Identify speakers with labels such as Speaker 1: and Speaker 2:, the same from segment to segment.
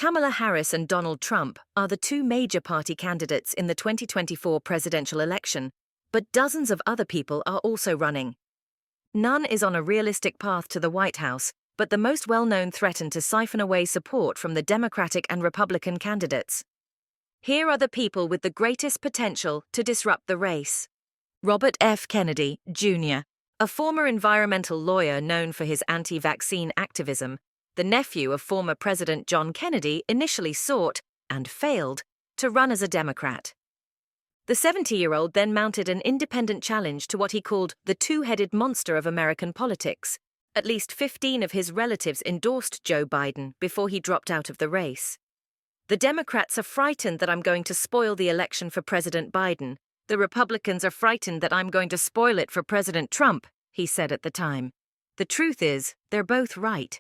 Speaker 1: Kamala Harris and Donald Trump are the two major party candidates in the 2024 presidential election, but dozens of other people are also running. None is on a realistic path to the White House, but the most well-known threaten to siphon away support from the Democratic and Republican candidates. Here are the people with the greatest potential to disrupt the race. Robert F. Kennedy, Jr., a former environmental lawyer known for his anti-vaccine activism, the nephew of former President John Kennedy, initially sought, and failed, to run as a Democrat. The 70-year-old then mounted an independent challenge to what he called the two-headed monster of American politics. At least 15 of his relatives endorsed Joe Biden before he dropped out of the race. The Democrats are frightened that I'm going to spoil the election for President Biden. The Republicans are frightened that I'm going to spoil it for President Trump, he said at the time. The truth is, they're both right.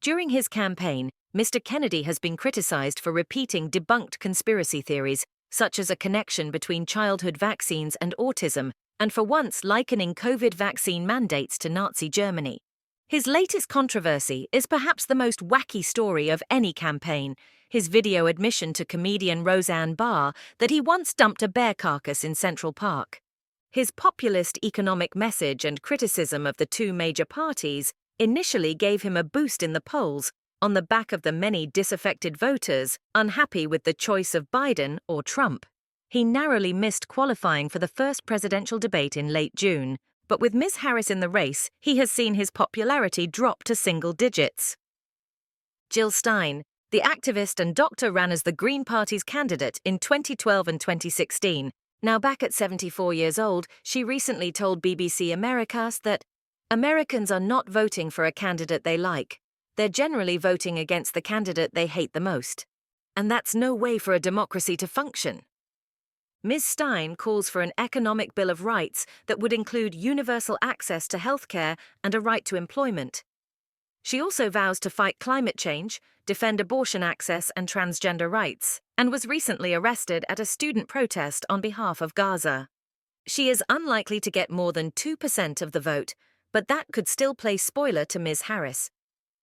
Speaker 1: During his campaign, Mr. Kennedy has been criticized for repeating debunked conspiracy theories, such as a connection between childhood vaccines and autism, and for once likening COVID vaccine mandates to Nazi Germany. His latest controversy is perhaps the most wacky story of any campaign, his video admission to comedian Roseanne Barr that he once dumped a bear carcass in Central Park. His populist economic message and criticism of the two major parties initially gave him a boost in the polls on the back of the many disaffected voters unhappy with the choice of Biden or Trump. He narrowly missed qualifying for the first presidential debate in late June, but with Ms. Harris in the race, he has seen his popularity drop to single digits. Jill Stein, the activist and doctor, ran as the Green Party's candidate in 2012 and 2016. Now back at 74 years old, she recently told BBC Americas that Americans are not voting for a candidate they like. They're generally voting against the candidate they hate the most. And that's no way for a democracy to function. Ms. Stein calls for an economic bill of rights that would include universal access to healthcare and a right to employment. She also vows to fight climate change, defend abortion access and transgender rights, and was recently arrested at a student protest on behalf of Gaza. She is unlikely to get more than 2% of the vote, but that could still play spoiler to Ms. Harris.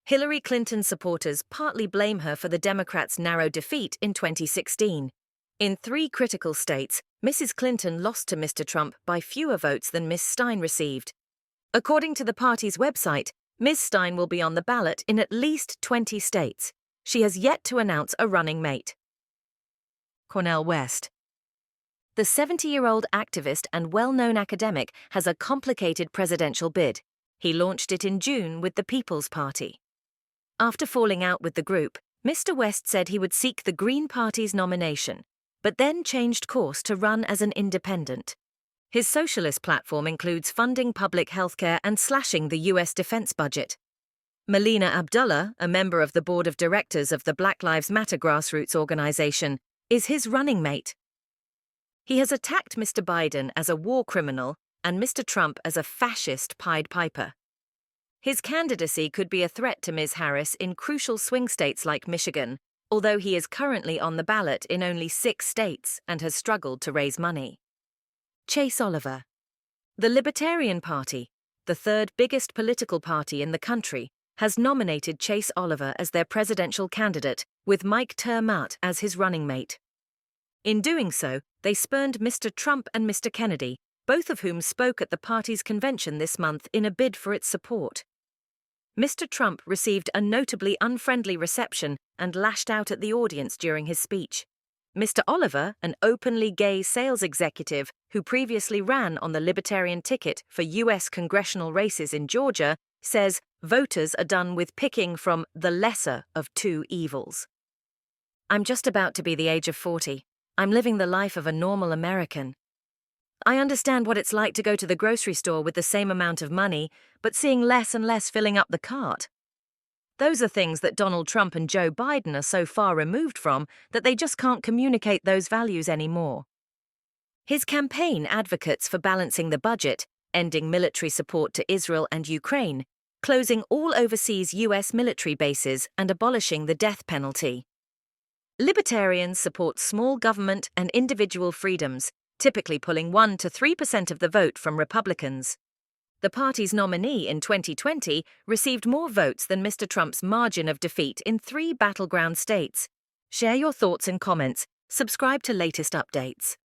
Speaker 1: Hillary Clinton supporters partly blame her for the Democrats' narrow defeat in 2016. In 3 critical states, Mrs. Clinton lost to Mr. Trump by fewer votes than Ms. Stein received. According to the party's website, Ms. Stein will be on the ballot in at least 20 states. She has yet to announce a running mate. Cornel West. The 70-year-old activist and well-known academic has a complicated presidential bid. He launched it in June with the People's Party. After falling out with the group, Mr. West said he would seek the Green Party's nomination, but then changed course to run as an independent. His socialist platform includes funding public healthcare and slashing the U.S. defense budget. Melina Abdullah, a member of the board of directors of the Black Lives Matter grassroots organization, is his running mate. He has attacked Mr. Biden as a war criminal and Mr. Trump as a fascist Pied Piper. His candidacy could be a threat to Ms. Harris in crucial swing states like Michigan, although he is currently on the ballot in only 6 states and has struggled to raise money. Chase Oliver. The Libertarian Party, the third biggest political party in the country, has nominated Chase Oliver as their presidential candidate, with Mike Termat as his running mate. In doing so, they spurned Mr. Trump and Mr. Kennedy, both of whom spoke at the party's convention this month in a bid for its support. Mr. Trump received a notably unfriendly reception and lashed out at the audience during his speech. Mr. Oliver, an openly gay sales executive who previously ran on the Libertarian ticket for U.S. congressional races in Georgia, says voters are done with picking from the lesser of two evils. I'm just about to be the age of 40. I'm living the life of a normal American. I understand what it's like to go to the grocery store with the same amount of money, but seeing less and less filling up the cart. Those are things that Donald Trump and Joe Biden are so far removed from that they just can't communicate those values anymore. His campaign advocates for balancing the budget, ending military support to Israel and Ukraine, closing all overseas U.S. military bases and abolishing the death penalty. Libertarians support small government and individual freedoms, typically pulling 1 to 3% of the vote from Republicans. the party's nominee in 2020 received more votes than Mr. Trump's margin of defeat in 3 battleground states. Share your thoughts in comments. Subscribe to latest updates.